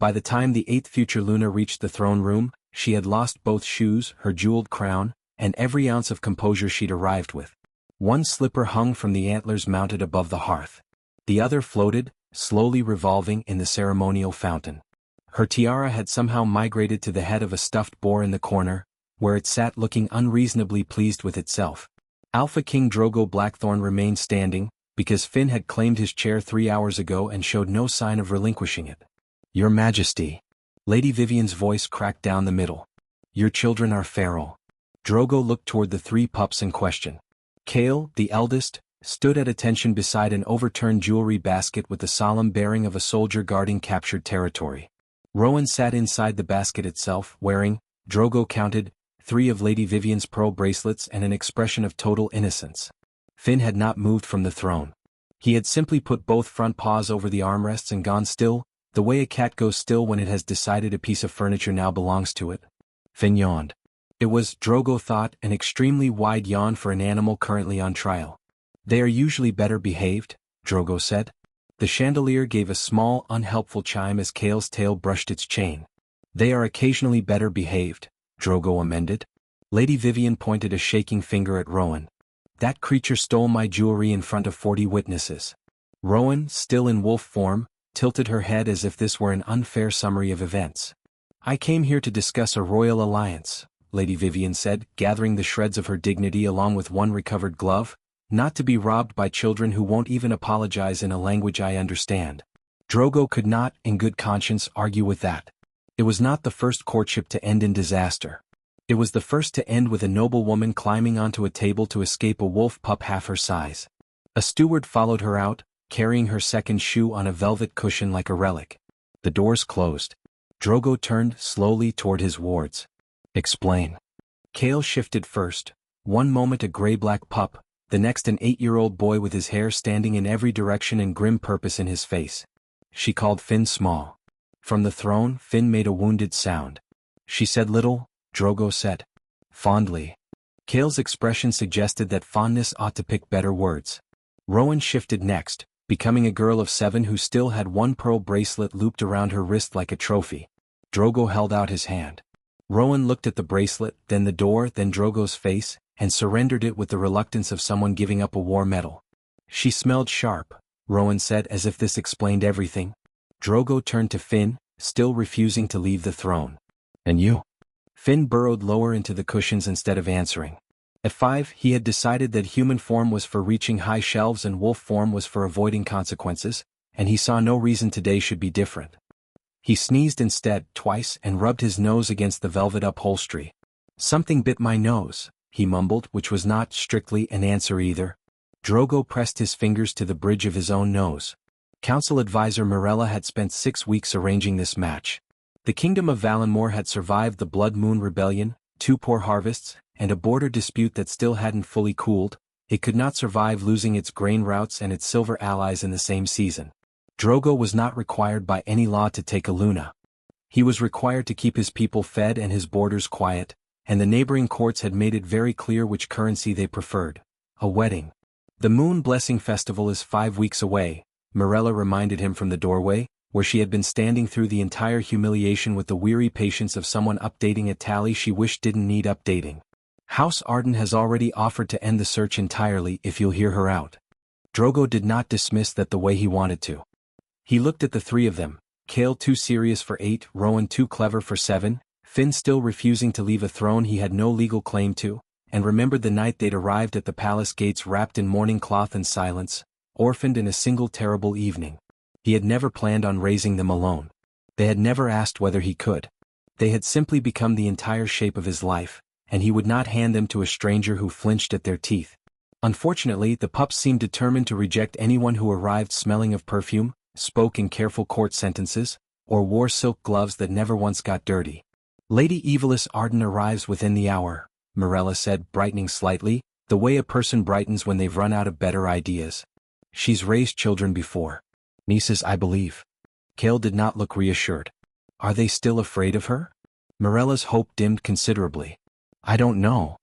By the time the 8th future Luna reached the throne room, she had lost both shoes, her jeweled crown, and every ounce of composure she'd arrived with. One slipper hung from the antlers mounted above the hearth. The other floated, slowly revolving in the ceremonial fountain. Her tiara had somehow migrated to the head of a stuffed boar in the corner, where it sat looking unreasonably pleased with itself. Alpha King Drogo Blackthorn remained standing, because Finn had claimed his chair 3 hours ago and showed no sign of relinquishing it. "Your Majesty." Lady Vivian's voice cracked down the middle. "Your children are feral." Drogo looked toward the 3 pups in question. Kale, the eldest, stood at attention beside an overturned jewelry basket with the solemn bearing of a soldier guarding captured territory. Rowan sat inside the basket itself, wearing, Drogo counted, 3 of Lady Vivian's pearl bracelets and an expression of total innocence. Finn had not moved from the throne. He had simply put both front paws over the armrests and gone still, the way a cat goes still when it has decided a piece of furniture now belongs to it. Finn yawned. It was, Drogo thought, an extremely wide yawn for an animal currently on trial. "They are usually better behaved," Drogo said. The chandelier gave a small, unhelpful chime as Kale's tail brushed its chain. "They are occasionally better behaved," Drogo amended. Lady Vivian pointed a shaking finger at Rowan. "That creature stole my jewelry in front of 40 witnesses." Rowan, still in wolf form, tilted her head as if this were an unfair summary of events. "I came here to discuss a royal alliance," Lady Vivian said, gathering the shreds of her dignity along with one recovered glove, "not to be robbed by children who won't even apologize in a language I understand." Drogo could not, in good conscience, argue with that. It was not the first courtship to end in disaster. It was the first to end with a noblewoman climbing onto a table to escape a wolf pup half her size. A steward followed her out, carrying her second shoe on a velvet cushion like a relic. The doors closed. Drogo turned slowly toward his wards. "Explain." Kale shifted first, one moment a gray-black pup, the next an 8-year-old boy with his hair standing in every direction and grim purpose in his face. She called Finn small. From the throne, Finn made a wounded sound. "She said little," Drogo said. "Fondly." Kale's expression suggested that fondness ought to pick better words. Rowan shifted next, becoming a girl of 7 who still had one pearl bracelet looped around her wrist like a trophy. Drogo held out his hand. Rowan looked at the bracelet, then the door, then Drogo's face, and surrendered it with the reluctance of someone giving up a war medal. "She smelled sharp," Rowan said as if this explained everything. Drogo turned to Finn, still refusing to leave the throne. "And you?" Finn burrowed lower into the cushions instead of answering. At 5, he had decided that human form was for reaching high shelves and wolf form was for avoiding consequences, and he saw no reason today should be different. He sneezed instead, twice, and rubbed his nose against the velvet upholstery. "Something bit my nose," he mumbled, which was not strictly an answer either. Drogo pressed his fingers to the bridge of his own nose. Council advisor Morella had spent 6 weeks arranging this match. The kingdom of Valinmore had survived the Blood Moon Rebellion, 2 poor harvests, and a border dispute that still hadn't fully cooled. It could not survive losing its grain routes and its silver allies in the same season. Drogo was not required by any law to take a Luna. He was required to keep his people fed and his borders quiet, and the neighboring courts had made it very clear which currency they preferred: a wedding. "The Moon Blessing Festival is 5 weeks away," Morella reminded him from the doorway, where she had been standing through the entire humiliation with the weary patience of someone updating a tally she wished didn't need updating. "House Arden has already offered to end the search entirely if you'll hear her out." Drogo did not dismiss that the way he wanted to. He looked at the 3 of them, Kale too serious for 8, Rowan too clever for 7, Finn still refusing to leave a throne he had no legal claim to, and remembered the night they'd arrived at the palace gates wrapped in mourning cloth and silence, orphaned in a single terrible evening. He had never planned on raising them alone. They had never asked whether he could. They had simply become the entire shape of his life, and he would not hand them to a stranger who flinched at their teeth. Unfortunately, the pups seemed determined to reject anyone who arrived smelling of perfume, spoke in careful court sentences, or wore silk gloves that never once got dirty. "Lady Evelys Arden arrives within the hour," Morella said, brightening slightly, the way a person brightens when they've run out of better ideas. "She's raised children before. Nieces, I believe." Kale did not look reassured. "Are they still afraid of her?" Morella's hope dimmed considerably. "I don't know."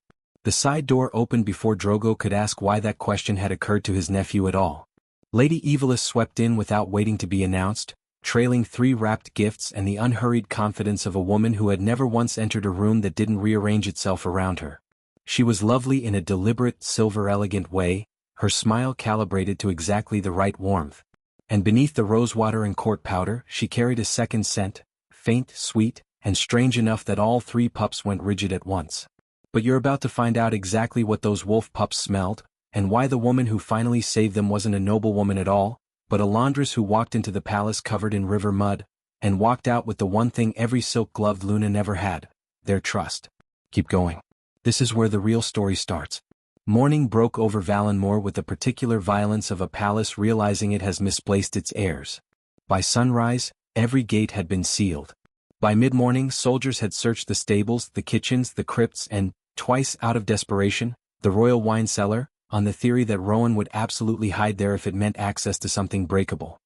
The side door opened before Drogo could ask why that question had occurred to his nephew at all. Lady Evelys swept in without waiting to be announced, trailing 3 wrapped gifts and the unhurried confidence of a woman who had never once entered a room that didn't rearrange itself around her. She was lovely in a deliberate, silver-elegant way, her smile calibrated to exactly the right warmth. And beneath the rosewater and court powder, she carried a second scent, faint, sweet, and strange enough that all 3 pups went rigid at once. But you're about to find out exactly what those wolf pups smelled, and why the woman who finally saved them wasn't a noblewoman at all, but a laundress who walked into the palace covered in river mud, and walked out with the one thing every silk-gloved Luna never had: their trust. Keep going. This is where the real story starts. Morning broke over Valenmoor with the particular violence of a palace realizing it has misplaced its heirs. By sunrise, every gate had been sealed. By mid-morning, soldiers had searched the stables, the kitchens, the crypts, and, twice out of desperation, the royal wine cellar, on the theory that Rowan would absolutely hide there if it meant access to something breakable.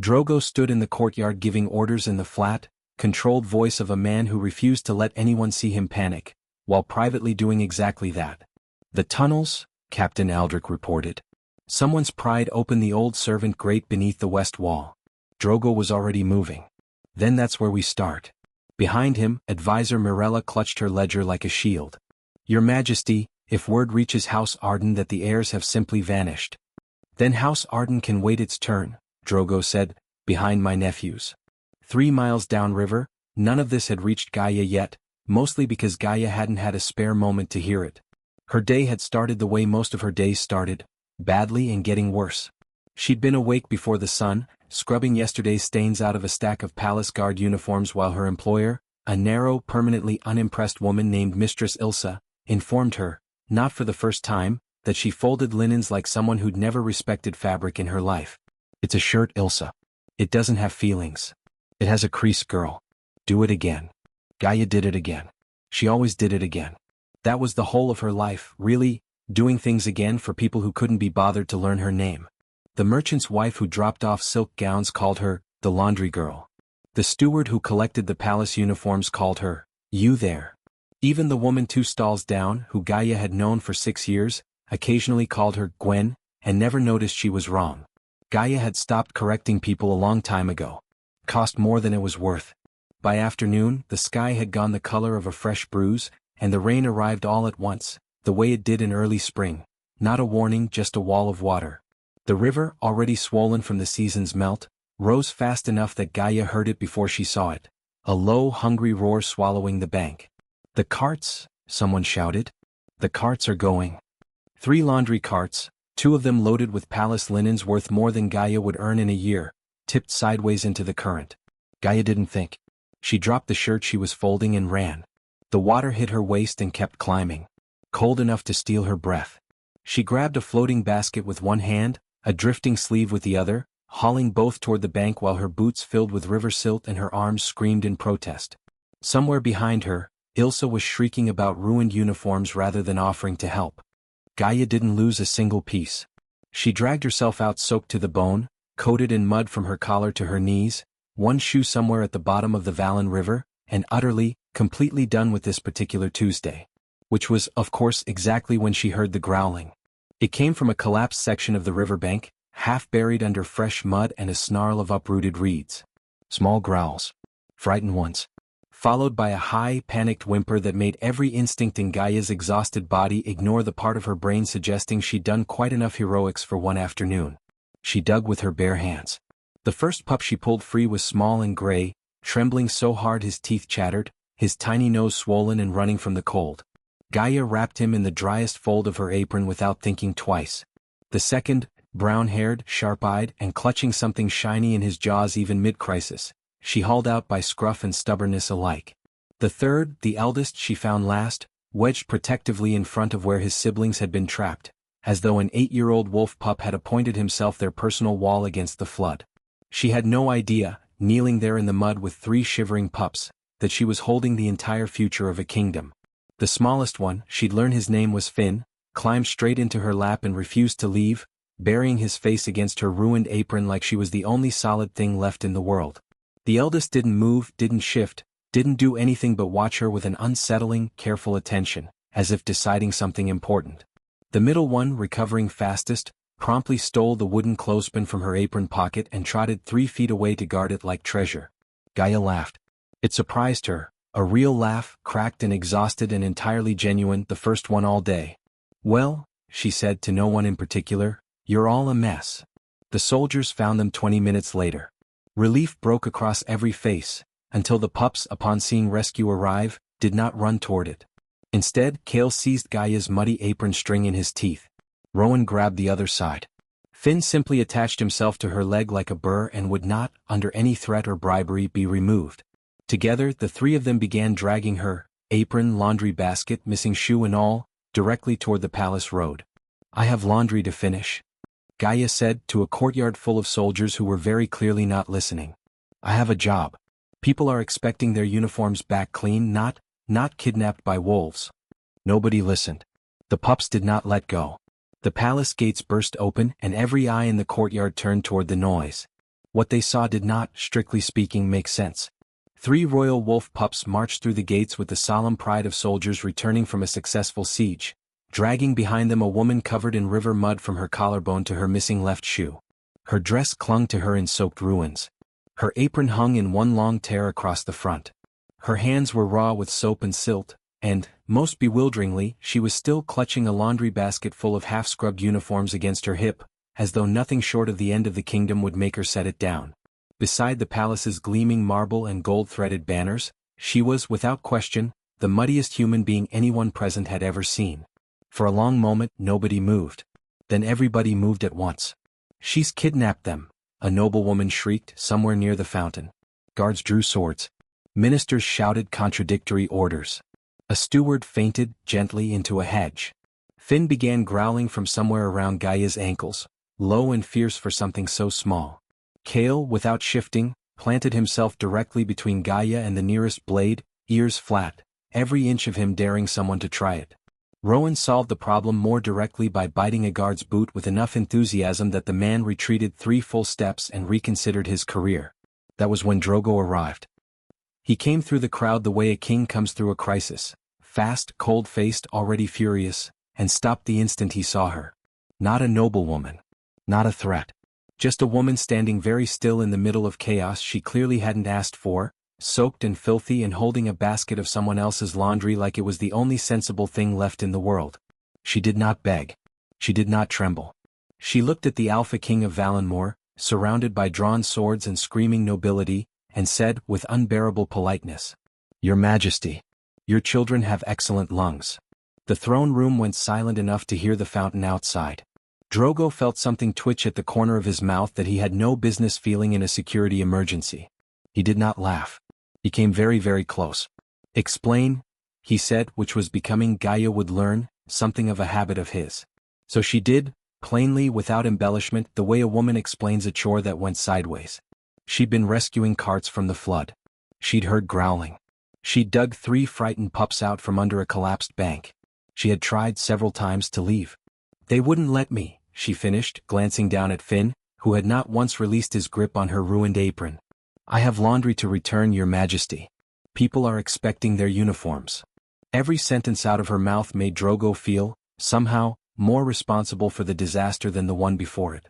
Drogo stood in the courtyard giving orders in the flat, controlled voice of a man who refused to let anyone see him panic, while privately doing exactly that. "The tunnels," Captain Aldrich reported. Someone's pried open the old servant grate beneath the west wall. Drogo was already moving. "Then that's where we start." Behind him, Advisor Mirella clutched her ledger like a shield. "Your Majesty, if word reaches House Arden that the heirs have simply vanished." "Then House Arden can wait its turn," Drogo said, "behind my nephews." 3 miles downriver, none of this had reached Gaia yet, mostly because Gaia hadn't had a spare moment to hear it. Her day had started the way most of her days started, badly and getting worse. She'd been awake before the sun, scrubbing yesterday's stains out of a stack of palace guard uniforms while her employer, a narrow, permanently unimpressed woman named Mistress Ilsa, informed her, not for the first time, that she folded linens like someone who'd never respected fabric in her life. "It's a shirt, Ilsa. It doesn't have feelings. It has a crease, girl. Do it again." Gaia did it again. She always did it again. That was the whole of her life, really, doing things again for people who couldn't be bothered to learn her name. The merchant's wife who dropped off silk gowns called her, the laundry girl. The steward who collected the palace uniforms called her, "You there." Even the woman 2 stalls down, who Gaia had known for 6 years, occasionally called her Gwen, and never noticed she was wrong. Gaia had stopped correcting people a long time ago. Cost more than it was worth. By afternoon, the sky had gone the color of a fresh bruise, and the rain arrived all at once, the way it did in early spring. Not a warning, just a wall of water. The river, already swollen from the season's melt, rose fast enough that Gaia heard it before she saw it. A low, hungry roar swallowing the bank. "The carts," someone shouted. "The carts are going." 3 laundry carts, 2 of them loaded with palace linens worth more than Gaia would earn in a year, tipped sideways into the current. Gaia didn't think. She dropped the shirt she was folding and ran. The water hit her waist and kept climbing. Cold enough to steal her breath. She grabbed a floating basket with one hand, a drifting sleeve with the other, hauling both toward the bank while her boots filled with river silt and her arms screamed in protest. Somewhere behind her, Ilsa was shrieking about ruined uniforms rather than offering to help. Gaia didn't lose a single piece. She dragged herself out soaked to the bone, coated in mud from her collar to her knees, one shoe somewhere at the bottom of the Valen River, and utterly, completely done with this particular Tuesday. Which was, of course, exactly when she heard the growling. It came from a collapsed section of the riverbank, half buried under fresh mud and a snarl of uprooted reeds. Small growls. Frightened ones. Followed by a high, panicked whimper that made every instinct in Gaia's exhausted body ignore the part of her brain suggesting she'd done quite enough heroics for one afternoon. She dug with her bare hands. The first pup she pulled free was small and gray, trembling so hard his teeth chattered, his tiny nose swollen and running from the cold. Gaia wrapped him in the driest fold of her apron without thinking twice. The second, brown-haired, sharp-eyed, and clutching something shiny in his jaws even mid-crisis, she hauled out by scruff and stubbornness alike. The third, the eldest, she found last, wedged protectively in front of where his siblings had been trapped, as though an 8-year-old wolf pup had appointed himself their personal wall against the flood. She had no idea, kneeling there in the mud with 3 shivering pups, that she was holding the entire future of a kingdom. The smallest one, she'd learned his name was Finn, climbed straight into her lap and refused to leave, burying his face against her ruined apron like she was the only solid thing left in the world. The eldest didn't move, didn't shift, didn't do anything but watch her with an unsettling, careful attention, as if deciding something important. The middle one, recovering fastest, promptly stole the wooden clothespin from her apron pocket and trotted 3 feet away to guard it like treasure. Gaia laughed. It surprised her, a real laugh, cracked and exhausted and entirely genuine, the first one all day. "Well," she said to no one in particular, "you're all a mess." The soldiers found them 20 minutes later. Relief broke across every face, until the pups, upon seeing rescue arrive, did not run toward it. Instead, Cale seized Gaia's muddy apron string in his teeth. Rowan grabbed the other side. Finn simply attached himself to her leg like a burr and would not, under any threat or bribery, be removed. Together, the 3 of them began dragging her, apron, laundry basket, missing shoe and all, directly toward the palace road. "I have laundry to finish," Gaia said to a courtyard full of soldiers who were very clearly not listening. "I have a job. People are expecting their uniforms back clean, not kidnapped by wolves." Nobody listened. The pups did not let go. The palace gates burst open and every eye in the courtyard turned toward the noise. What they saw did not, strictly speaking, make sense. 3 royal wolf pups marched through the gates with the solemn pride of soldiers returning from a successful siege, dragging behind them a woman covered in river mud from her collarbone to her missing left shoe. Her dress clung to her in soaked ruins. Her apron hung in one long tear across the front. Her hands were raw with soap and silt, and, most bewilderingly, she was still clutching a laundry basket full of half-scrubbed uniforms against her hip, as though nothing short of the end of the kingdom would make her set it down. Beside the palace's gleaming marble and gold-threaded banners, she was, without question, the muddiest human being anyone present had ever seen. For a long moment, nobody moved. Then everybody moved at once. "She's kidnapped them," a noblewoman shrieked somewhere near the fountain. Guards drew swords. Ministers shouted contradictory orders. A steward fainted gently into a hedge. Finn began growling from somewhere around Gaia's ankles, low and fierce for something so small. Cale, without shifting, planted himself directly between Gaia and the nearest blade, ears flat, every inch of him daring someone to try it. Rowan solved the problem more directly by biting a guard's boot with enough enthusiasm that the man retreated 3 full steps and reconsidered his career. That was when Drogo arrived. He came through the crowd the way a king comes through a crisis, fast, cold-faced, already furious, and stopped the instant he saw her. Not a noblewoman. Not a threat. Just a woman standing very still in the middle of chaos she clearly hadn't asked for, soaked and filthy and holding a basket of someone else's laundry like it was the only sensible thing left in the world. She did not beg. She did not tremble. She looked at the Alpha King of Valenmore, surrounded by drawn swords and screaming nobility, and said, with unbearable politeness, "Your Majesty, your children have excellent lungs." The throne room went silent enough to hear the fountain outside. Drogo felt something twitch at the corner of his mouth that he had no business feeling in a security emergency. He did not laugh. He came very, very close. "Explain," he said, which was becoming, Gaia would learn, something of a habit of his. So she did, plainly, without embellishment, the way a woman explains a chore that went sideways. She'd been rescuing carts from the flood. She'd heard growling. She'd dug 3 frightened pups out from under a collapsed bank. She had tried several times to leave. "They wouldn't let me," she finished, glancing down at Finn, who had not once released his grip on her ruined apron. "I have laundry to return, Your Majesty. People are expecting their uniforms." Every sentence out of her mouth made Drogo feel, somehow, more responsible for the disaster than the one before it.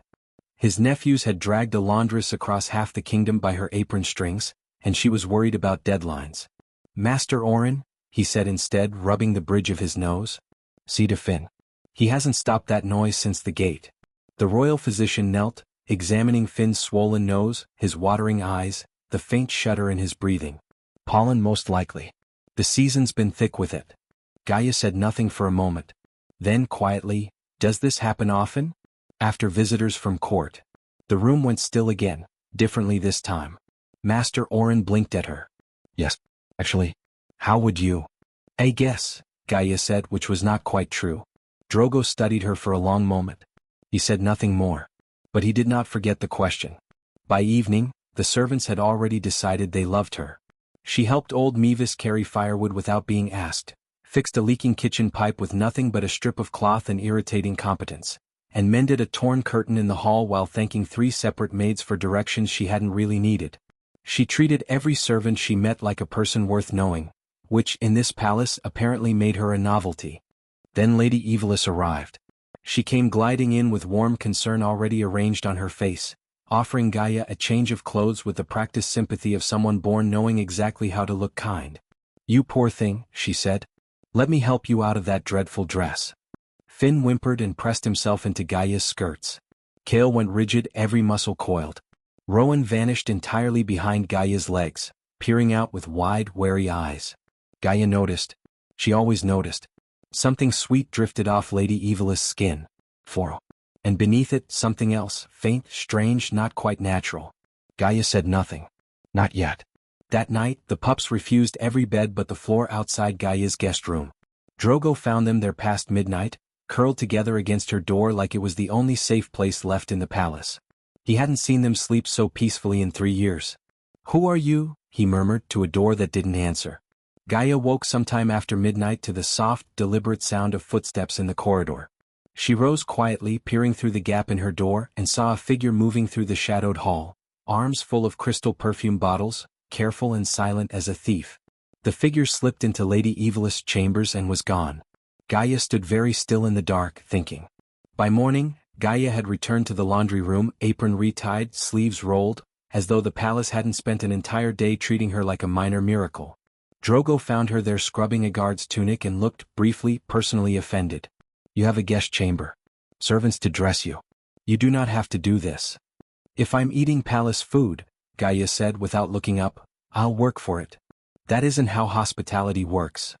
His nephews had dragged a laundress across half the kingdom by her apron strings, and she was worried about deadlines. "Master Orin," he said instead, rubbing the bridge of his nose. "See to Finn. He hasn't stopped that noise since the gate." The royal physician knelt, examining Finn's swollen nose, his watering eyes, the faint shudder in his breathing. "Pollen most likely. The season's been thick with it." Gaia said nothing for a moment. Then quietly, "Does this happen often?" "After visitors from court." The room went still again, differently this time. Master Orin blinked at her. "Yes, actually. How would you?" "I guess," Gaia said, which was not quite true. Drogo studied her for a long moment. He said nothing more. But he did not forget the question. By evening, the servants had already decided they loved her. She helped old Mevis carry firewood without being asked, fixed a leaking kitchen pipe with nothing but a strip of cloth and irritating competence, and mended a torn curtain in the hall while thanking 3 separate maids for directions she hadn't really needed. She treated every servant she met like a person worth knowing, which, in this palace, apparently made her a novelty. Then Lady Evelys arrived. She came gliding in with warm concern already arranged on her face, offering Gaia a change of clothes with the practiced sympathy of someone born knowing exactly how to look kind. "You poor thing," she said. "Let me help you out of that dreadful dress." Finn whimpered and pressed himself into Gaia's skirts. Kale went rigid, every muscle coiled. Rowan vanished entirely behind Gaia's legs, peering out with wide, wary eyes. Gaia noticed. She always noticed. Something sweet drifted off Lady Evil's skin. And beneath it, something else, faint, strange, not quite natural. Gaia said nothing. Not yet. That night, the pups refused every bed but the floor outside Gaia's guest room. Drogo found them there past midnight, curled together against her door like it was the only safe place left in the palace. He hadn't seen them sleep so peacefully in 3 years. "Who are you?" he murmured to a door that didn't answer. Gaia woke sometime after midnight to the soft, deliberate sound of footsteps in the corridor. She rose quietly, peering through the gap in her door, and saw a figure moving through the shadowed hall, arms full of crystal perfume bottles, careful and silent as a thief. The figure slipped into Lady Evil's chambers and was gone. Gaia stood very still in the dark, thinking. By morning, Gaia had returned to the laundry room, apron retied, sleeves rolled, as though the palace hadn't spent an entire day treating her like a minor miracle. Drogo found her there scrubbing a guard's tunic and looked, briefly, personally offended. "You have a guest chamber. Servants to dress you. You do not have to do this." "If I'm eating palace food," Gaia said without looking up, "I'll work for it. That isn't how hospitality works.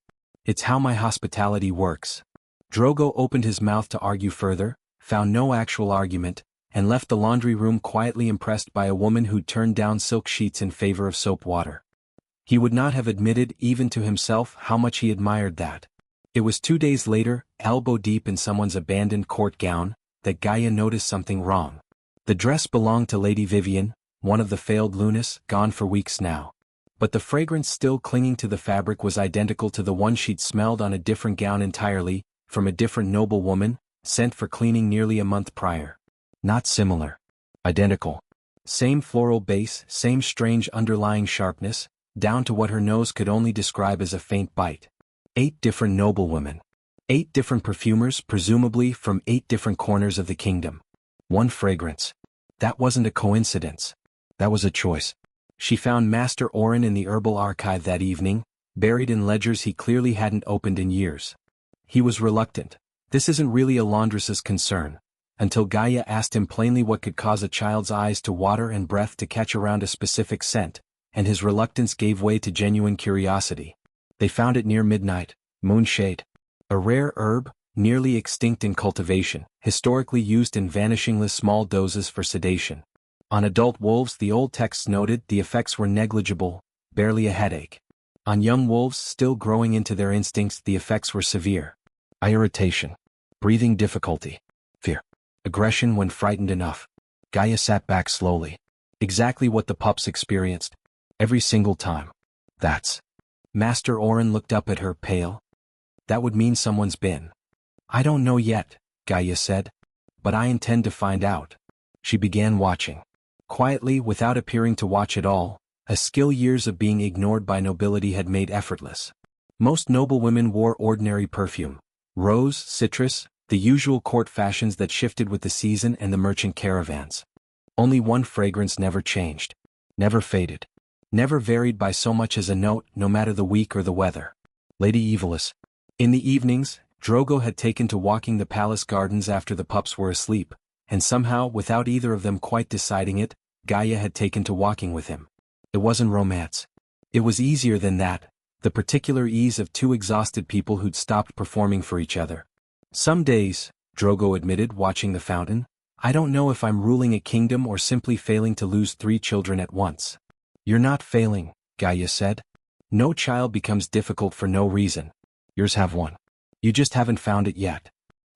It's how my hospitality works." Drogo opened his mouth to argue further, found no actual argument, and left the laundry room quietly impressed by a woman who'd turned down silk sheets in favor of soap water. He would not have admitted even to himself how much he admired that. It was 2 days later, elbow deep in someone's abandoned court gown, that Gaia noticed something wrong. The dress belonged to Lady Vivian, one of the failed Lunas, gone for weeks now. But the fragrance still clinging to the fabric was identical to the one she'd smelled on a different gown entirely, from a different noblewoman, sent for cleaning nearly a month prior. Not similar. Identical. Same floral base, same strange underlying sharpness, down to what her nose could only describe as a faint bite. 8 different noblewomen. 8 different perfumers, presumably from 8 different corners of the kingdom. One fragrance. That wasn't a coincidence. That was a choice. She found Master Oren in the herbal archive that evening, buried in ledgers he clearly hadn't opened in years. He was reluctant. This isn't really a laundress's concern. Until Gaia asked him plainly what could cause a child's eyes to water and breath to catch around a specific scent, and his reluctance gave way to genuine curiosity. They found it near midnight, moonshade. A rare herb, nearly extinct in cultivation, historically used in vanishingly small doses for sedation. On adult wolves, the old texts noted, the effects were negligible, barely a headache. On young wolves still growing into their instincts, the effects were severe. Eye irritation, breathing difficulty, fear, aggression when frightened enough. Gaia sat back slowly. Exactly what the pups experienced. Every single time. That's. Master Oren looked up at her, pale. That would mean someone's been. "I don't know yet," Gaia said. "But I intend to find out." She began watching. Quietly, without appearing to watch at all, a skill years of being ignored by nobility had made effortless. Most noblewomen wore ordinary perfume. Rose, citrus, the usual court fashions that shifted with the season and the merchant caravans. Only one fragrance never changed. Never faded. Never varied by so much as a note, no matter the week or the weather. Lady Evilus. In the evenings, Drogo had taken to walking the palace gardens after the pups were asleep, and somehow, without either of them quite deciding it, Gaia had taken to walking with him. It wasn't romance. It was easier than that, the particular ease of 2 exhausted people who'd stopped performing for each other. "Some days," Drogo admitted, watching the fountain, "I don't know if I'm ruling a kingdom or simply failing to lose 3 children at once." "You're not failing," Gaia said. "No child becomes difficult for no reason. Yours have one. You just haven't found it yet."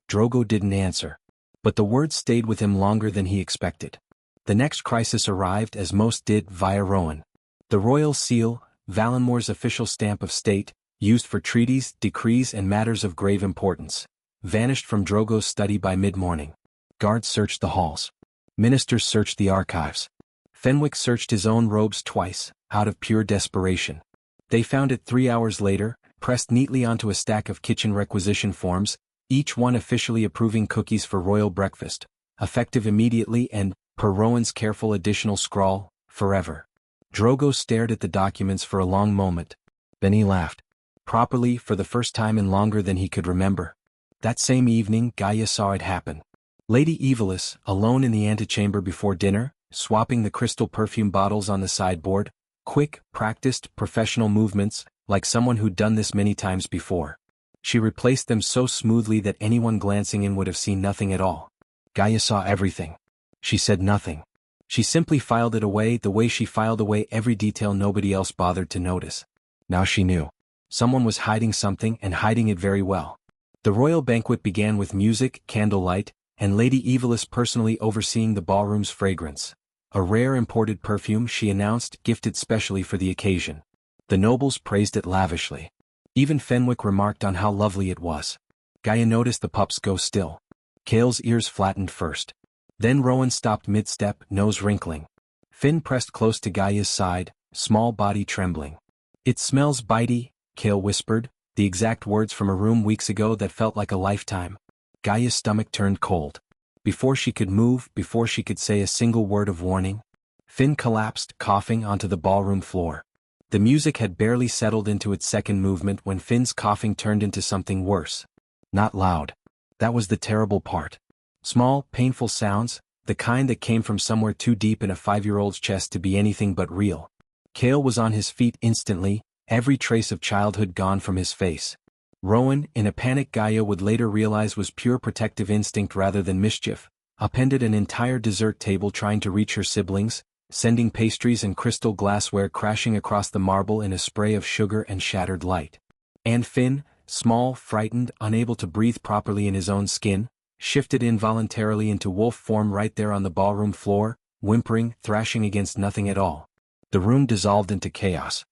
Drogo didn't answer. But the words stayed with him longer than he expected. The next crisis arrived, as most did, via Rowan. The royal seal, Valinmore's official stamp of state, used for treaties, decrees and matters of grave importance, vanished from Drogo's study by mid-morning. Guards searched the halls. Ministers searched the archives. Fenwick searched his own robes twice, out of pure desperation. They found it 3 hours later, pressed neatly onto a stack of kitchen requisition forms, each one officially approving cookies for royal breakfast, effective immediately and, per Rowan's careful additional scrawl, forever. Drogo stared at the documents for a long moment. Then he laughed. Properly, for the first time in longer than he could remember. That same evening, Gaia saw it happen. Lady Evilis, alone in the antechamber before dinner, swapping the crystal perfume bottles on the sideboard, quick, practiced, professional movements, like someone who'd done this many times before. She replaced them so smoothly that anyone glancing in would have seen nothing at all. Gaia saw everything. She said nothing. She simply filed it away the way she filed away every detail nobody else bothered to notice. Now she knew. Someone was hiding something and hiding it very well. The royal banquet began with music, candlelight, and Lady Evilis personally overseeing the ballroom's fragrance. A rare imported perfume, she announced, gifted specially for the occasion. The nobles praised it lavishly. Even Fenwick remarked on how lovely it was. Gaia noticed the pups go still. Cale's ears flattened first. Then Rowan stopped mid-step, nose wrinkling. Finn pressed close to Gaia's side, small body trembling. "It smells bitey," Cale whispered, the exact words from a room weeks ago that felt like a lifetime. Gaia's stomach turned cold. Before she could move, before she could say a single word of warning, Finn collapsed, coughing, onto the ballroom floor. The music had barely settled into its second movement when Finn's coughing turned into something worse. Not loud. That was the terrible part. Small, painful sounds, the kind that came from somewhere too deep in a 5-year-old's chest to be anything but real. Cale was on his feet instantly, every trace of childhood gone from his face. Rowan, in a panic Gaia would later realize was pure protective instinct rather than mischief, upended an entire dessert table trying to reach her siblings, sending pastries and crystal glassware crashing across the marble in a spray of sugar and shattered light. And Finn, small, frightened, unable to breathe properly in his own skin, shifted involuntarily into wolf form right there on the ballroom floor, whimpering, thrashing against nothing at all. The room dissolved into chaos.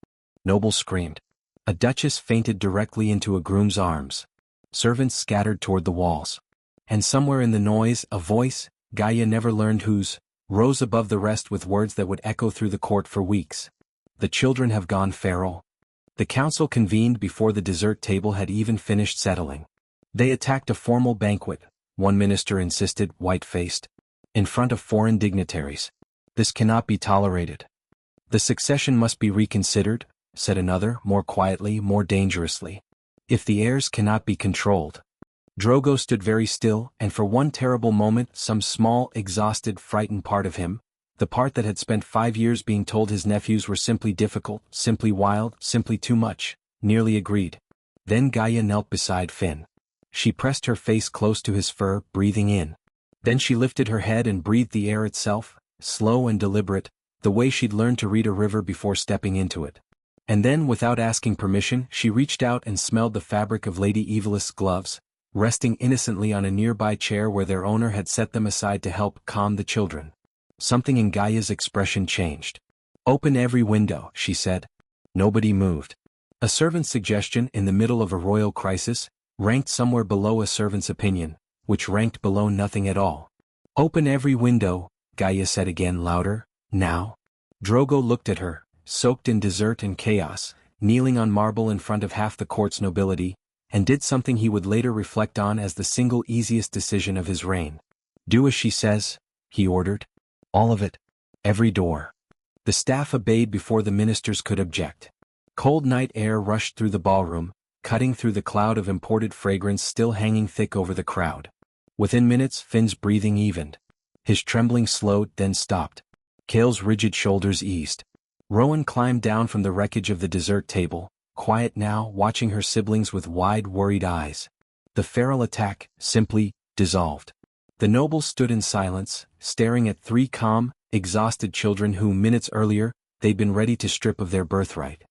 Nobles screamed. A duchess fainted directly into a groom's arms. Servants scattered toward the walls. And somewhere in the noise, a voice, Gaia never learned whose, rose above the rest with words that would echo through the court for weeks. "The children have gone feral." The council convened before the dessert table had even finished settling. They attacked a formal banquet, one minister insisted, white-faced, in front of foreign dignitaries. "This cannot be tolerated." "The succession must be reconsidered," said another, more quietly, more dangerously. "If the heirs cannot be controlled." Drogo stood very still, and for one terrible moment some small, exhausted, frightened part of him, the part that had spent 5 years being told his nephews were simply difficult, simply wild, simply too much, nearly agreed. Then Gaia knelt beside Finn. She pressed her face close to his fur, breathing in. Then she lifted her head and breathed the air itself, slow and deliberate, the way she'd learned to read a river before stepping into it. And then, without asking permission, she reached out and smelled the fabric of Lady Evilis' gloves, resting innocently on a nearby chair where their owner had set them aside to help calm the children. Something in Gaia's expression changed. "Open every window," she said. Nobody moved. A servant's suggestion in the middle of a royal crisis, ranked somewhere below a servant's opinion, which ranked below nothing at all. "Open every window," Gaia said again, louder, "now." Drogo looked at her, soaked in dessert and chaos, kneeling on marble in front of half the court's nobility, and did something he would later reflect on as the single easiest decision of his reign. "Do as she says," he ordered. "All of it. Every door." The staff obeyed before the ministers could object. Cold night air rushed through the ballroom, cutting through the cloud of imported fragrance still hanging thick over the crowd. Within minutes, Finn's breathing evened. His trembling slowed, then stopped. Cale's rigid shoulders eased. Rowan climbed down from the wreckage of the dessert table, quiet now, watching her siblings with wide, worried eyes. The feral attack, simply, dissolved. The nobles stood in silence, staring at 3 calm, exhausted children who minutes earlier, they'd been ready to strip of their birthright.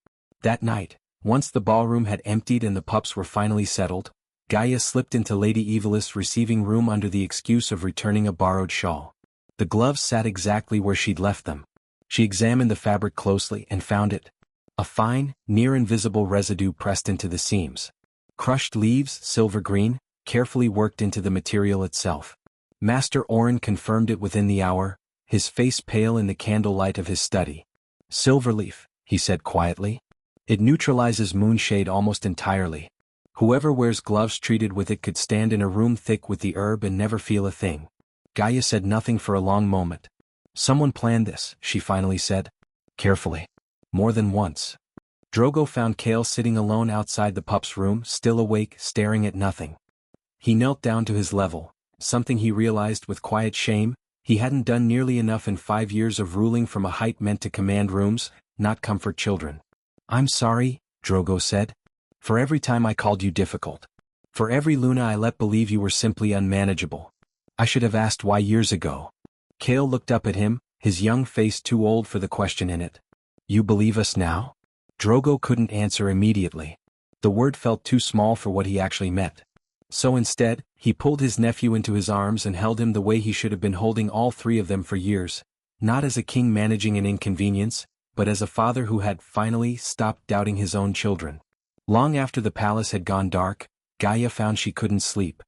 That night, once the ballroom had emptied and the pups were finally settled, Gaia slipped into Lady Evilis' receiving room under the excuse of returning a borrowed shawl. The gloves sat exactly where she'd left them. She examined the fabric closely and found it. A fine, near-invisible residue pressed into the seams. Crushed leaves, silver green, carefully worked into the material itself. Master Oren confirmed it within the hour, his face pale in the candlelight of his study. "Silverleaf," he said quietly. "It neutralizes moonshade almost entirely. Whoever wears gloves treated with it could stand in a room thick with the herb and never feel a thing. Gaia said nothing for a long moment. Someone planned this, she finally said. Carefully. More than once. Drogo found Kale sitting alone outside the pup's room, still awake, staring at nothing. He knelt down to his level, something he realized with quiet shame. He hadn't done nearly enough in 5 years of ruling from a height meant to command rooms, not comfort children. I'm sorry, Drogo said. For every time I called you difficult. For every Luna I let believe you were simply unmanageable. I should have asked why years ago. Kale looked up at him, his young face too old for the question in it. You believe us now? Drogo couldn't answer immediately. The word felt too small for what he actually meant. So instead, he pulled his nephew into his arms and held him the way he should have been holding all 3 of them for years, not as a king managing an inconvenience, but as a father who had finally stopped doubting his own children. Long after the palace had gone dark, Gaia found she couldn't sleep.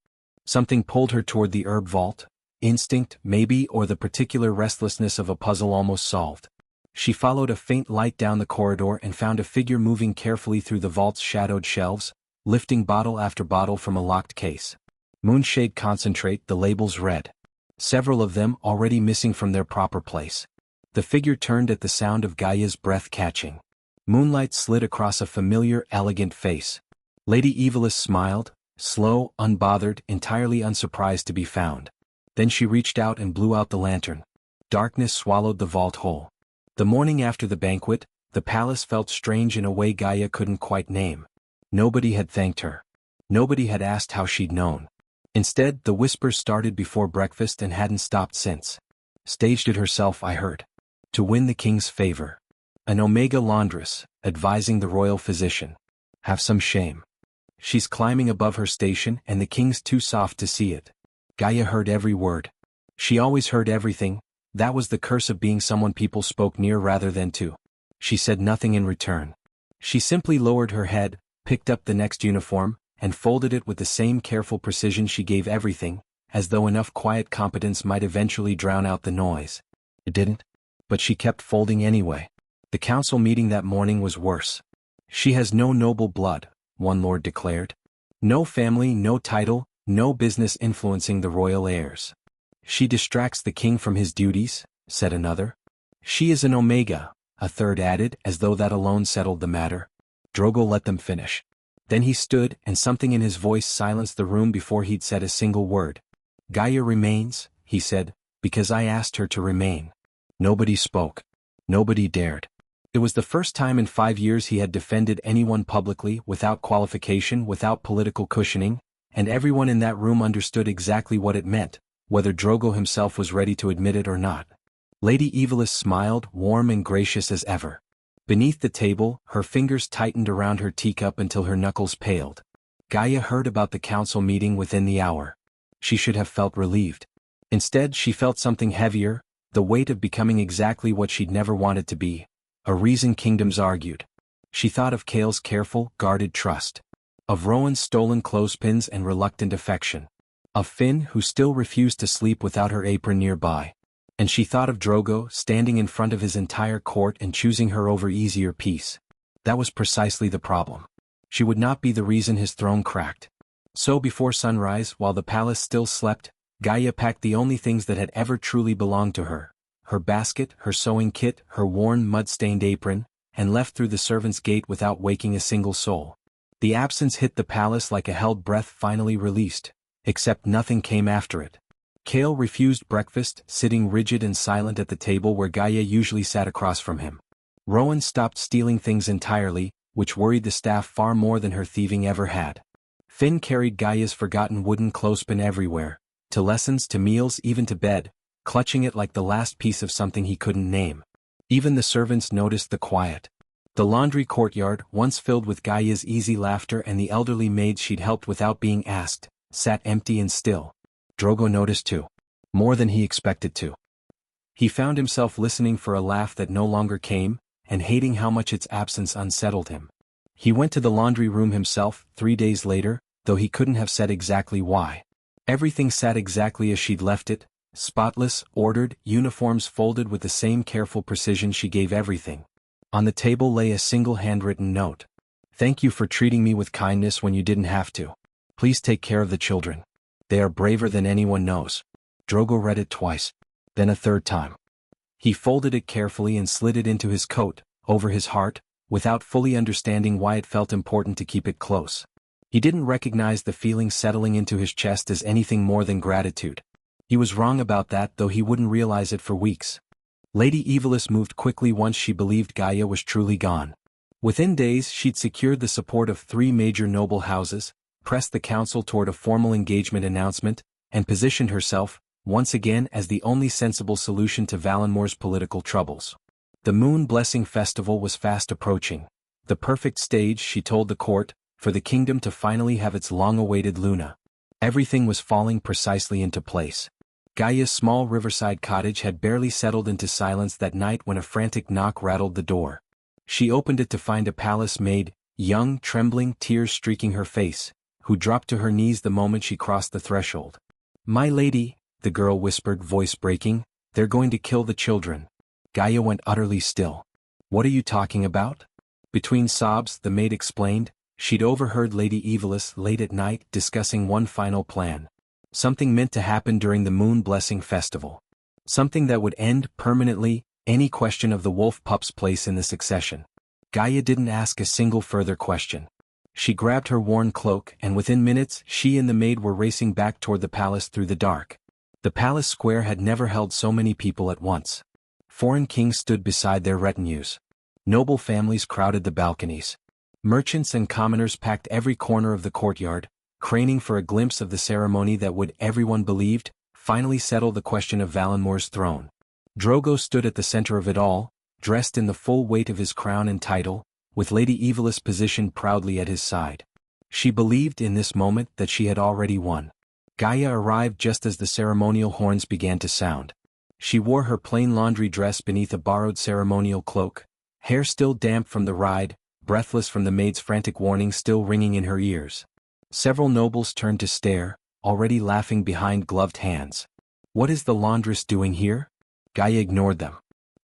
Something pulled her toward the herb vault. Instinct, maybe, or the particular restlessness of a puzzle almost solved. She followed a faint light down the corridor and found a figure moving carefully through the vault's shadowed shelves, lifting bottle after bottle from a locked case. Moonshade concentrate, the labels read. Several of them already missing from their proper place. The figure turned at the sound of Gaia's breath catching. Moonlight slid across a familiar, elegant face. Lady Evilis smiled, slow, unbothered, entirely unsurprised to be found. Then she reached out and blew out the lantern. Darkness swallowed the vault whole. The morning after the banquet, the palace felt strange in a way Gaia couldn't quite name. Nobody had thanked her. Nobody had asked how she'd known. Instead, the whispers started before breakfast and hadn't stopped since. Staged it herself, I heard. To win the king's favor. An Omega laundress, advising the royal physician. Have some shame. She's climbing above her station and the king's too soft to see it. Gaia heard every word. She always heard everything. That was the curse of being someone people spoke near rather than to. She said nothing in return. She simply lowered her head, picked up the next uniform, and folded it with the same careful precision she gave everything, as though enough quiet competence might eventually drown out the noise. It didn't. But she kept folding anyway. The council meeting that morning was worse. She has no noble blood, one lord declared. No family, no title, no business influencing the royal heirs. She distracts the king from his duties, said another. She is an Omega, a third added, as though that alone settled the matter. Drogo let them finish. Then he stood, and something in his voice silenced the room before he'd said a single word. Gaia remains, he said, because I asked her to remain. Nobody spoke. Nobody dared. It was the first time in 5 years he had defended anyone publicly, without qualification, without political cushioning, and everyone in that room understood exactly what it meant, whether Drogo himself was ready to admit it or not. Lady Evilis smiled, warm and gracious as ever. Beneath the table, her fingers tightened around her teacup until her knuckles paled. Gaia heard about the council meeting within the hour. She should have felt relieved. Instead, she felt something heavier, the weight of becoming exactly what she'd never wanted to be. A reason kingdoms argued. She thought of Kale's careful, guarded trust. Of Rowan's stolen clothespins and reluctant affection. Of Finn, who still refused to sleep without her apron nearby. And she thought of Drogo, standing in front of his entire court and choosing her over easier peace. That was precisely the problem. She would not be the reason his throne cracked. So before sunrise, while the palace still slept, Gaia packed the only things that had ever truly belonged to her. Her basket, her sewing kit, her worn mud-stained apron, and left through the servants' gate without waking a single soul. The absence hit the palace like a held breath finally released, except nothing came after it. Kale refused breakfast, sitting rigid and silent at the table where Gaia usually sat across from him. Rowan stopped stealing things entirely, which worried the staff far more than her thieving ever had. Finn carried Gaia's forgotten wooden clothespin everywhere, to lessons, to meals, even to bed, clutching it like the last piece of something he couldn't name. Even the servants noticed the quiet. The laundry courtyard, once filled with Gaia's easy laughter and the elderly maids she'd helped without being asked, sat empty and still. Drogo noticed too. More than he expected to. He found himself listening for a laugh that no longer came, and hating how much its absence unsettled him. He went to the laundry room himself, 3 days later, though he couldn't have said exactly why. Everything sat exactly as she'd left it, spotless, ordered, uniforms folded with the same careful precision she gave everything. On the table lay a single handwritten note. Thank you for treating me with kindness when you didn't have to. Please take care of the children. They are braver than anyone knows. Drogo read it twice, then a third time. He folded it carefully and slid it into his coat, over his heart, without fully understanding why it felt important to keep it close. He didn't recognize the feeling settling into his chest as anything more than gratitude. He was wrong about that, though he wouldn't realize it for weeks. Lady Evilis moved quickly once she believed Gaia was truly gone. Within days she'd secured the support of 3 major noble houses, pressed the council toward a formal engagement announcement, and positioned herself, once again, as the only sensible solution to Valinmore's political troubles. The Moon Blessing Festival was fast approaching. The perfect stage, she told the court, for the kingdom to finally have its long-awaited Luna. Everything was falling precisely into place. Gaia's small riverside cottage had barely settled into silence that night when a frantic knock rattled the door. She opened it to find a palace maid, young, trembling, tears streaking her face, who dropped to her knees the moment she crossed the threshold. "My lady," the girl whispered, voice breaking, "they're going to kill the children." Gaia went utterly still. "What are you talking about?" Between sobs, the maid explained. She'd overheard Lady Evilis late at night discussing one final plan. Something meant to happen during the Moon Blessing Festival. Something that would end, permanently, any question of the wolf pup's place in the succession. Gaia didn't ask a single further question. She grabbed her worn cloak, and within minutes she and the maid were racing back toward the palace through the dark. The palace square had never held so many people at once. Foreign kings stood beside their retinues. Noble families crowded the balconies. Merchants and commoners packed every corner of the courtyard, craning for a glimpse of the ceremony that would, everyone believed, finally settle the question of Valinmore's throne. Drogo stood at the center of it all, dressed in the full weight of his crown and title, with Lady Evilis positioned proudly at his side. She believed in this moment that she had already won. Gaia arrived just as the ceremonial horns began to sound. She wore her plain laundry dress beneath a borrowed ceremonial cloak, hair still damp from the ride, breathless from the maid's frantic warning still ringing in her ears. Several nobles turned to stare, already laughing behind gloved hands. "What is the laundress doing here?" Gaia ignored them.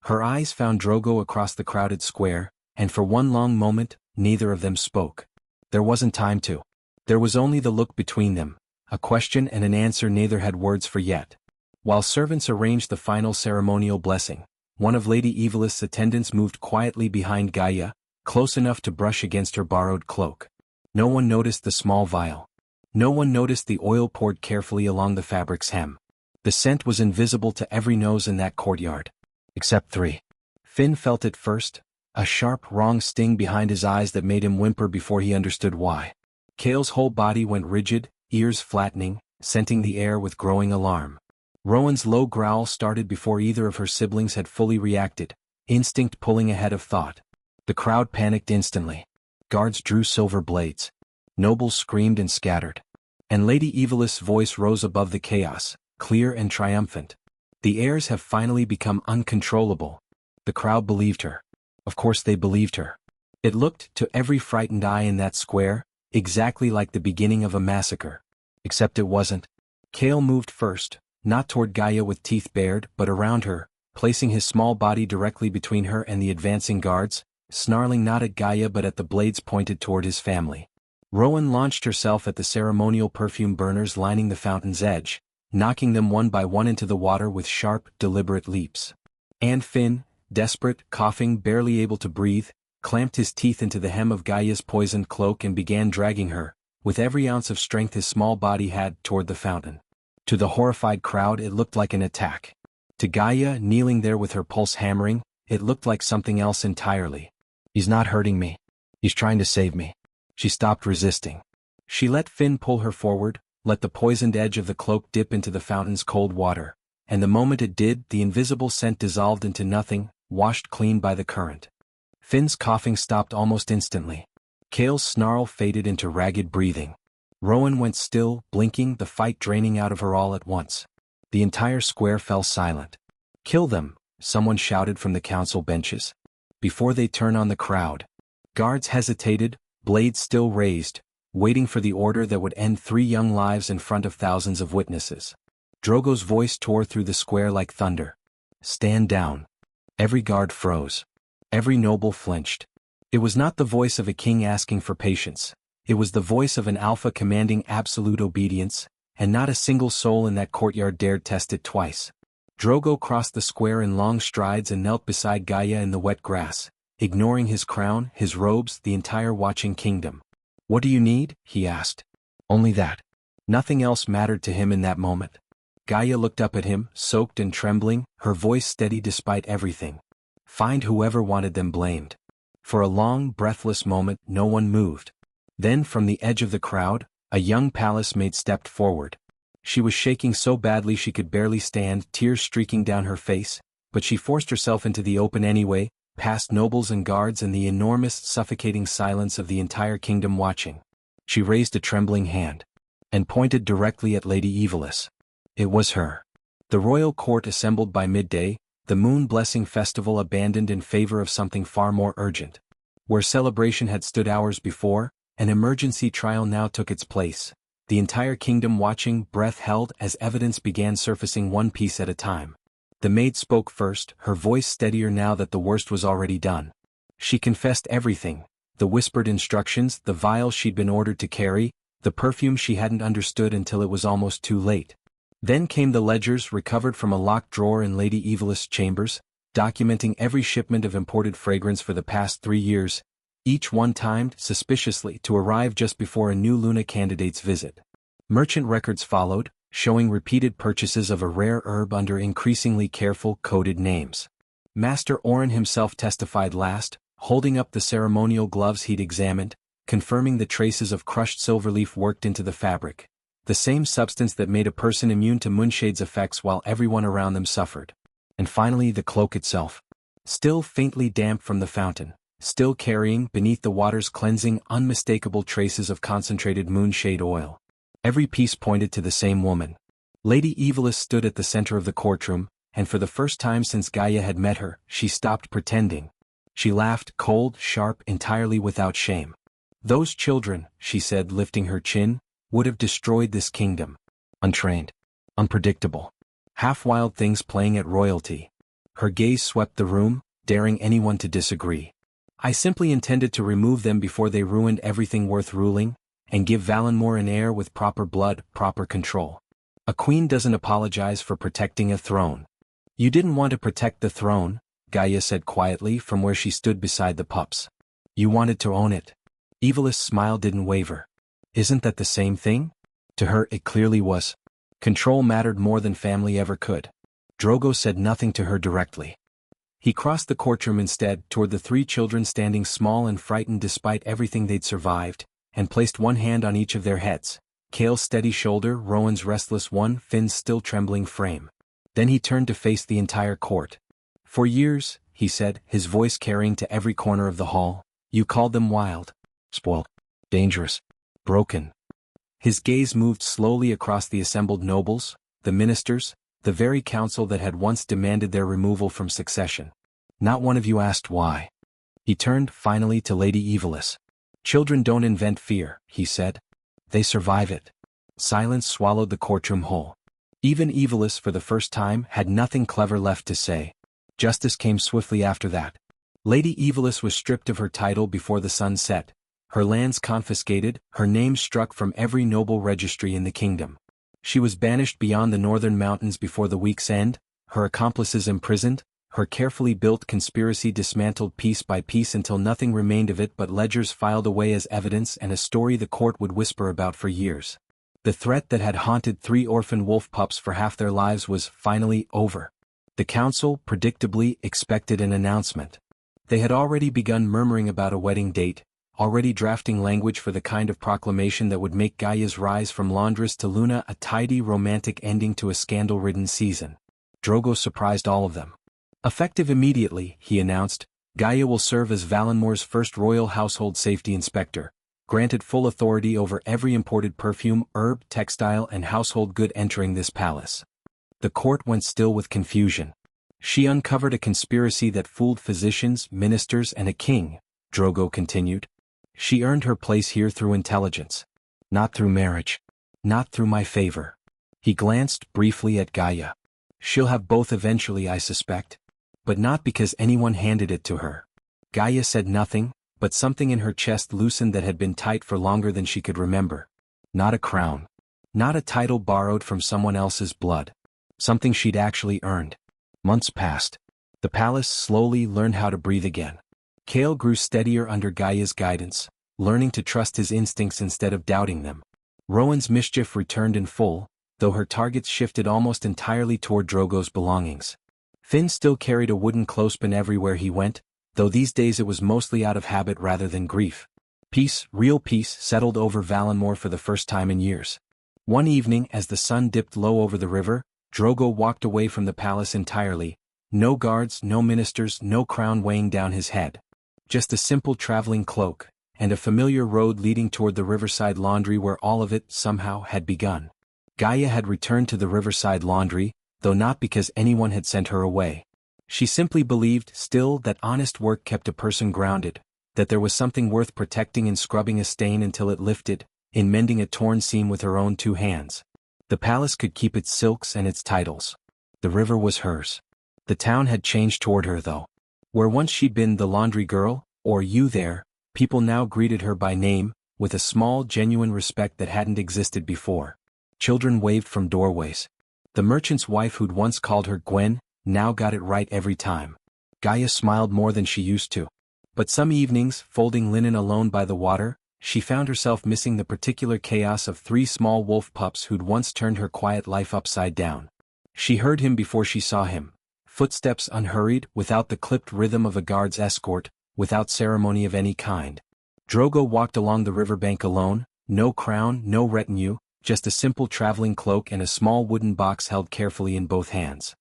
Her eyes found Drogo across the crowded square, and for one long moment, neither of them spoke. There wasn't time to. There was only the look between them, a question and an answer neither had words for yet. While servants arranged the final ceremonial blessing, one of Lady Evilis' attendants moved quietly behind Gaia, close enough to brush against her borrowed cloak. No one noticed the small vial. No one noticed the oil poured carefully along the fabric's hem. The scent was invisible to every nose in that courtyard. Except 3. Finn felt it first, a sharp, wrong sting behind his eyes that made him whimper before he understood why. Kale's whole body went rigid, ears flattening, scenting the air with growing alarm. Rowan's low growl started before either of her siblings had fully reacted, instinct pulling ahead of thought. The crowd panicked instantly. Guards drew silver blades. Nobles screamed and scattered. And Lady Evilis' voice rose above the chaos, clear and triumphant. "The heirs have finally become uncontrollable." The crowd believed her. Of course they believed her. It looked, to every frightened eye in that square, exactly like the beginning of a massacre. Except it wasn't. Kale moved first, not toward Gaia with teeth bared, but around her, placing his small body directly between her and the advancing guards, snarling not at Gaia but at the blades pointed toward his family. Rowan launched herself at the ceremonial perfume burners lining the fountain's edge, knocking them one by one into the water with sharp, deliberate leaps. And Finn, desperate, coughing, barely able to breathe, clamped his teeth into the hem of Gaia's poisoned cloak and began dragging her, with every ounce of strength his small body had, toward the fountain. To the horrified crowd it looked like an attack. To Gaia, kneeling there with her pulse hammering, it looked like something else entirely. "He's not hurting me. He's trying to save me." She stopped resisting. She let Finn pull her forward, let the poisoned edge of the cloak dip into the fountain's cold water, and the moment it did, the invisible scent dissolved into nothing, washed clean by the current. Finn's coughing stopped almost instantly. Kale's snarl faded into ragged breathing. Rowan went still, blinking, the fight draining out of her all at once. The entire square fell silent. "Kill them," someone shouted from the council benches. "Before they turn on the crowd." Guards hesitated, blades still raised, waiting for the order that would end 3 young lives in front of thousands of witnesses. Drogo's voice tore through the square like thunder. "Stand down." Every guard froze. Every noble flinched. It was not the voice of a king asking for patience. It was the voice of an alpha commanding absolute obedience, and not a single soul in that courtyard dared test it twice. Drogo crossed the square in long strides and knelt beside Gaia in the wet grass, ignoring his crown, his robes, the entire watching kingdom. "What do you need?" he asked. Only that. Nothing else mattered to him in that moment. Gaia looked up at him, soaked and trembling, her voice steady despite everything. "Find whoever wanted them blamed." For a long, breathless moment, no one moved. Then from the edge of the crowd, a young palace maid stepped forward. She was shaking so badly she could barely stand, tears streaking down her face, but she forced herself into the open anyway, past nobles and guards and the enormous, suffocating silence of the entire kingdom watching. She raised a trembling hand and pointed directly at Lady Evilis. It was her. The royal court assembled by midday, the moon blessing festival abandoned in favor of something far more urgent. Where celebration had stood hours before, an emergency trial now took its place, the entire kingdom watching, breath held as evidence began surfacing one piece at a time. The maid spoke first, her voice steadier now that the worst was already done. She confessed everything, the whispered instructions, the vials she'd been ordered to carry, the perfume she hadn't understood until it was almost too late. Then came the ledgers recovered from a locked drawer in Lady Evilis' chambers, documenting every shipment of imported fragrance for the past 3 years, each one timed suspiciously to arrive just before a new Luna candidate's visit. Merchant records followed, showing repeated purchases of a rare herb under increasingly careful coded names. Master Orin himself testified last, holding up the ceremonial gloves he'd examined, confirming the traces of crushed silverleaf worked into the fabric, the same substance that made a person immune to Moonshade's effects while everyone around them suffered. And finally the cloak itself. Still faintly damp from the fountain, still carrying beneath the water's cleansing unmistakable traces of concentrated moonshade oil. Every piece pointed to the same woman. Lady Evilis stood at the center of the courtroom, and for the first time since Gaia had met her, she stopped pretending. She laughed, cold, sharp, entirely without shame. "Those children," she said, lifting her chin, "would have destroyed this kingdom. Untrained. Unpredictable. Half-wild things playing at royalty." Her gaze swept the room, daring anyone to disagree. "I simply intended to remove them before they ruined everything worth ruling, and give Valinor an heir with proper blood, proper control. A queen doesn't apologize for protecting a throne." "You didn't want to protect the throne," Gaia said quietly from where she stood beside the pups. "You wanted to own it." Evilis' smile didn't waver. "Isn't that the same thing?" To her it clearly was. Control mattered more than family ever could. Drogo said nothing to her directly. He crossed the courtroom instead toward the 3 children standing small and frightened despite everything they'd survived, and placed one hand on each of their heads, Kale's steady shoulder, Rowan's restless one, Finn's still trembling frame. Then he turned to face the entire court. "For years," he said, his voice carrying to every corner of the hall, "you called them wild, spoiled, dangerous, broken." His gaze moved slowly across the assembled nobles, the ministers, the very council that had once demanded their removal from succession. "Not one of you asked why." He turned finally to Lady Evilis. "Children don't invent fear," he said. "They survive it." Silence swallowed the courtroom whole. Even Evilis, for the first time, had nothing clever left to say. Justice came swiftly after that. Lady Evilis was stripped of her title before the sun set, her lands confiscated, her name struck from every noble registry in the kingdom. She was banished beyond the northern mountains before the week's end, her accomplices imprisoned, her carefully built conspiracy dismantled piece by piece until nothing remained of it but ledgers filed away as evidence and a story the court would whisper about for years. The threat that had haunted 3 orphan wolf pups for half their lives was finally over. The council, predictably, expected an announcement. They had already begun murmuring about a wedding date, already drafting language for the kind of proclamation that would make Gaia's rise from laundress to Luna a tidy romantic ending to a scandal-ridden season. Drogo surprised all of them. "Effective immediately," he announced, "Gaia will serve as Valinor's first royal household safety inspector, granted full authority over every imported perfume, herb, textile and household good entering this palace." The court went still with confusion. "She uncovered a conspiracy that fooled physicians, ministers and a king," Drogo continued. "She earned her place here through intelligence. Not through marriage. Not through my favor." He glanced briefly at Gaia. "She'll have both eventually, I suspect. But not because anyone handed it to her." Gaia said nothing, but something in her chest loosened that had been tight for longer than she could remember. Not a crown. Not a title borrowed from someone else's blood. Something she'd actually earned. Months passed. The palace slowly learned how to breathe again. Kale grew steadier under Gaia's guidance, learning to trust his instincts instead of doubting them. Rowan's mischief returned in full, though her targets shifted almost entirely toward Drogo's belongings. Finn still carried a wooden clothespin everywhere he went, though these days it was mostly out of habit rather than grief. Peace, real peace, settled over Valinor for the first time in years. One evening, as the sun dipped low over the river, Drogo walked away from the palace entirely. No guards, no ministers, no crown weighing down his head. Just a simple traveling cloak, and a familiar road leading toward the riverside laundry where all of it, somehow, had begun. Gaia had returned to the riverside laundry, though not because anyone had sent her away. She simply believed, still, that honest work kept a person grounded, that there was something worth protecting in scrubbing a stain until it lifted, in mending a torn seam with her own 2 hands. The palace could keep its silks and its titles. The river was hers. The town had changed toward her though. Where once she'd been the laundry girl, or you there, people now greeted her by name, with a small genuine respect that hadn't existed before. Children waved from doorways. The merchant's wife who'd once called her Gwen, now got it right every time. Gaia smiled more than she used to. But some evenings, folding linen alone by the water, she found herself missing the particular chaos of 3 small wolf pups who'd once turned her quiet life upside down. She heard him before she saw him. Footsteps unhurried, without the clipped rhythm of a guard's escort, without ceremony of any kind. Drogo walked along the riverbank alone, no crown, no retinue, just a simple traveling cloak and a small wooden box held carefully in both hands.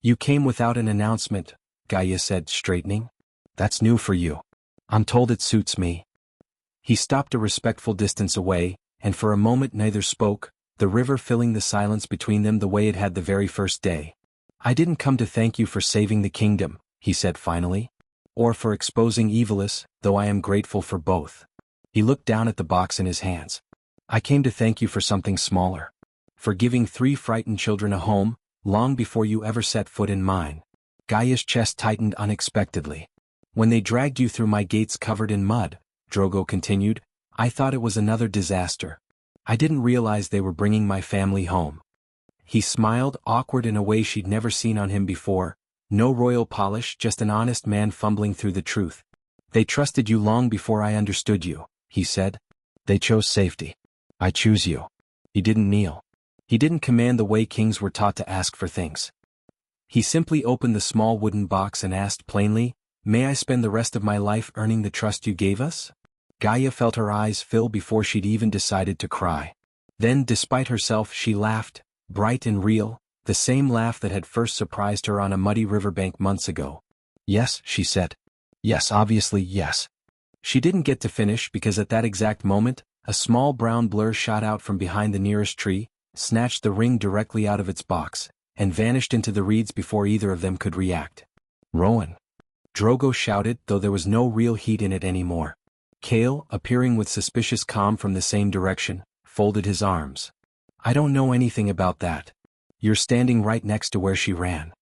You came without an announcement, Gaia said, straightening. That's new for you. I'm told it suits me. He stopped a respectful distance away, and for a moment neither spoke, the river filling the silence between them the way it had the very first day. I didn't come to thank you for saving the kingdom, he said finally. Or for exposing Evilis, though I am grateful for both. He looked down at the box in his hands. I came to thank you for something smaller. For giving 3 frightened children a home, long before you ever set foot in mine. Gaia's chest tightened unexpectedly. When they dragged you through my gates covered in mud, Drogo continued, I thought it was another disaster. I didn't realize they were bringing my family home. He smiled, awkward in a way she'd never seen on him before. No royal polish, just an honest man fumbling through the truth. They trusted you long before I understood you, he said. They chose safety. I choose you. He didn't kneel. He didn't command the way kings were taught to ask for things. He simply opened the small wooden box and asked plainly, May I spend the rest of my life earning the trust you gave us? Gaia felt her eyes fill before she'd even decided to cry. Then, despite herself, she laughed, bright and real, the same laugh that had first surprised her on a muddy riverbank months ago. Yes, she said. Yes, obviously yes. She didn't get to finish because at that exact moment, a small brown blur shot out from behind the nearest tree, snatched the ring directly out of its box, and vanished into the reeds before either of them could react. Rowan. Drogo shouted, though there was no real heat in it anymore. Kale, appearing with suspicious calm from the same direction, folded his arms. I don't know anything about that. You're standing right next to where she ran.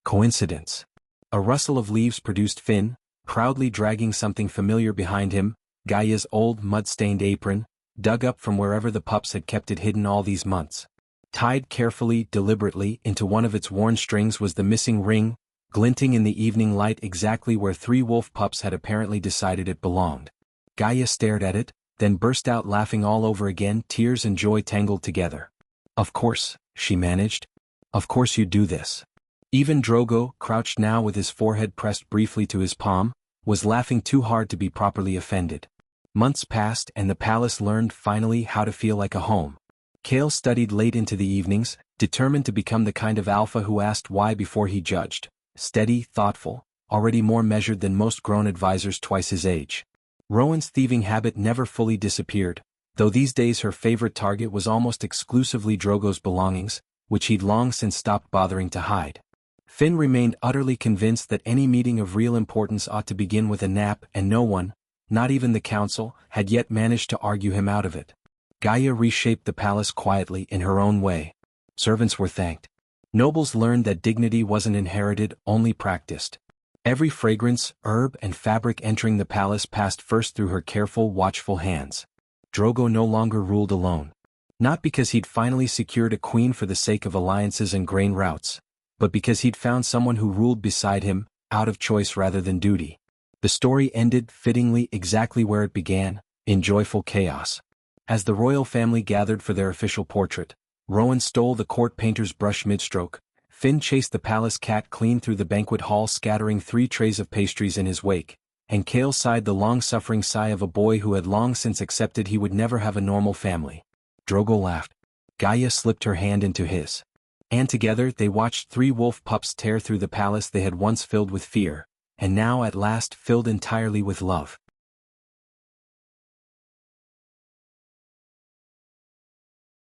Coincidence. A rustle of leaves produced Finn, proudly dragging something familiar behind him, Gaia's old mud-stained apron, dug up from wherever the pups had kept it hidden all these months. Tied carefully, deliberately, into one of its worn strings was the missing ring, glinting in the evening light exactly where 3 wolf pups had apparently decided it belonged. Gaia stared at it, then burst out laughing all over again, tears and joy tangled together. Of course, she managed. Of course you'd do this. Even Drogo, crouched now with his forehead pressed briefly to his palm, was laughing too hard to be properly offended. Months passed and the palace learned finally how to feel like a home. Kale studied late into the evenings, determined to become the kind of alpha who asked why before he judged. Steady, thoughtful, already more measured than most grown advisors twice his age. Rowan's thieving habit never fully disappeared, though these days her favorite target was almost exclusively Drogo's belongings, which he'd long since stopped bothering to hide. Finn remained utterly convinced that any meeting of real importance ought to begin with a nap, and no one, not even the council, had yet managed to argue him out of it. Gaia reshaped the palace quietly in her own way. Servants were thanked. Nobles learned that dignity wasn't inherited, only practiced. Every fragrance, herb and fabric entering the palace passed first through her careful, watchful hands. Drogo no longer ruled alone. Not because he'd finally secured a queen for the sake of alliances and grain routes, but because he'd found someone who ruled beside him, out of choice rather than duty. The story ended fittingly exactly where it began, in joyful chaos. As the royal family gathered for their official portrait, Rowan stole the court painter's brush mid-stroke, Finn chased the palace cat clean through the banquet hall scattering 3 trays of pastries in his wake, and Kale sighed the long-suffering sigh of a boy who had long since accepted he would never have a normal family. Drogo laughed. Gaia slipped her hand into his. And together they watched 3 wolf pups tear through the palace they had once filled with fear, and now at last filled entirely with love.